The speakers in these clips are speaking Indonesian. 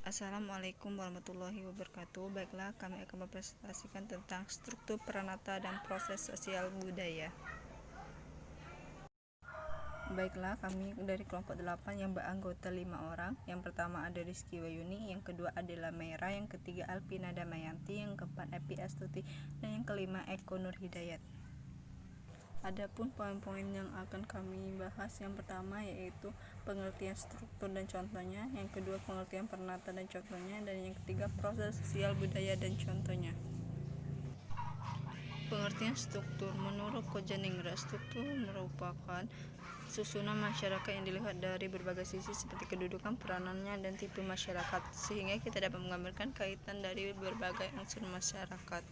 Assalamualaikum warahmatullahi wabarakatuh. Baiklah, kami akan mempresentasikan tentang struktur peranata dan proses sosial budaya. Baiklah, kami dari kelompok 8 yang beranggota 5 orang. Yang pertama ada Rizky Wayuni, yang kedua adalah Mera, yang ketiga Alpina Damayanti, yang keempat Epi Astuti, dan yang kelima Eko Nur Hidayat. Adapun poin-poin yang akan kami bahas, yang pertama yaitu pengertian struktur dan contohnya, yang kedua pengertian peranata dan contohnya, dan yang ketiga proses sosial budaya dan contohnya. Pengertian struktur menurut Kojaningrat, struktur merupakan susunan masyarakat yang dilihat dari berbagai sisi seperti kedudukan, peranannya, dan tipe masyarakat, sehingga kita dapat menggambarkan kaitan dari berbagai unsur masyarakat.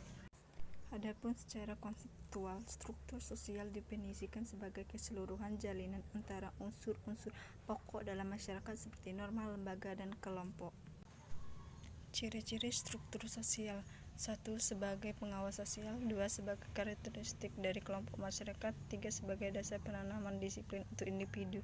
Adapun secara konseptual, struktur sosial definisikan sebagai keseluruhan jalinan antara unsur-unsur pokok dalam masyarakat seperti norma, lembaga, dan kelompok. Ciri-ciri struktur sosial: 1. Sebagai pengawas sosial, 2. Sebagai karakteristik dari kelompok masyarakat, 3. Sebagai dasar penanaman disiplin untuk individu.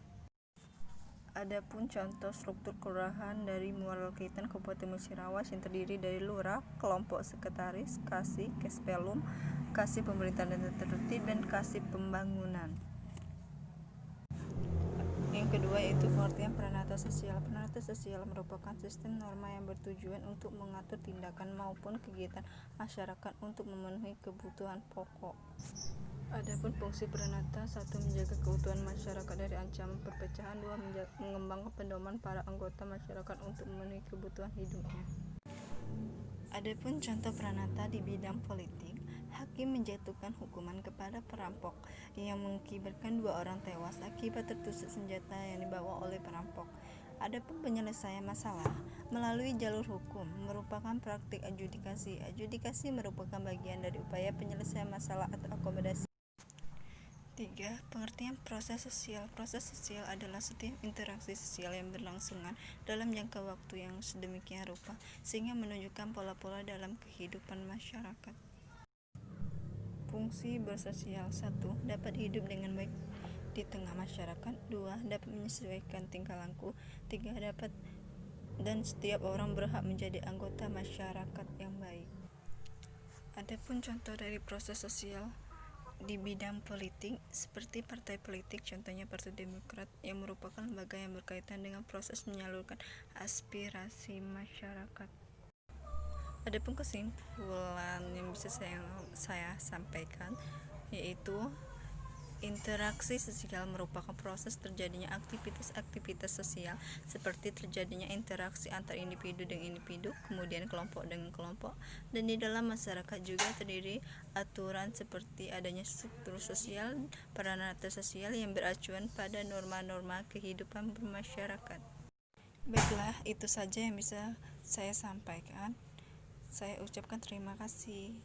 Adapun contoh struktur kelurahan dari Muara Kaitan Kabupaten Musirawas yang terdiri dari lurah, kelompok sekretaris, kasih, kespelum, kasih pemerintahan dan tertib, dan kasih pembangunan. Yang kedua yaitu pengertian peranata sosial. Peranata sosial merupakan sistem norma yang bertujuan untuk mengatur tindakan maupun kegiatan masyarakat untuk memenuhi kebutuhan pokok. Adapun fungsi peranata: 1. Menjaga keutuhan masyarakat dari ancaman perpecahan, 2. Mengembangkan pedoman para anggota masyarakat untuk memenuhi kebutuhan hidupnya. Adapun contoh peranata di bidang politik: hakim menjatuhkan hukuman kepada perampok yang mengakibatkan 2 orang tewas akibat tertusuk senjata yang dibawa oleh perampok. Adapun penyelesaian masalah melalui jalur hukum merupakan praktik adjudikasi. Adjudikasi merupakan bagian dari upaya penyelesaian masalah atau akomodasi. 3. Pengertian proses sosial. Proses sosial adalah setiap interaksi sosial yang berlangsungan dalam jangka waktu yang sedemikian rupa sehingga menunjukkan pola-pola dalam kehidupan masyarakat. Fungsi bersosial: 1. Dapat hidup dengan baik di tengah masyarakat, 2. Dapat menyesuaikan tingkah laku, 3. Dapat dan setiap orang berhak menjadi anggota masyarakat yang baik. Adapun contoh dari proses sosial di bidang politik seperti partai politik, contohnya Partai Demokrat yang merupakan lembaga yang berkaitan dengan proses menyalurkan aspirasi masyarakat. Adapun kesimpulan yang bisa saya sampaikan yaitu interaksi sosial merupakan proses terjadinya aktivitas-aktivitas sosial seperti terjadinya interaksi antar individu dengan individu, kemudian kelompok dengan kelompok, dan di dalam masyarakat juga terdiri aturan seperti adanya struktur sosial, peranata sosial yang beracuan pada norma-norma kehidupan bermasyarakat. Baiklah, itu saja yang bisa saya sampaikan. Saya ucapkan terima kasih.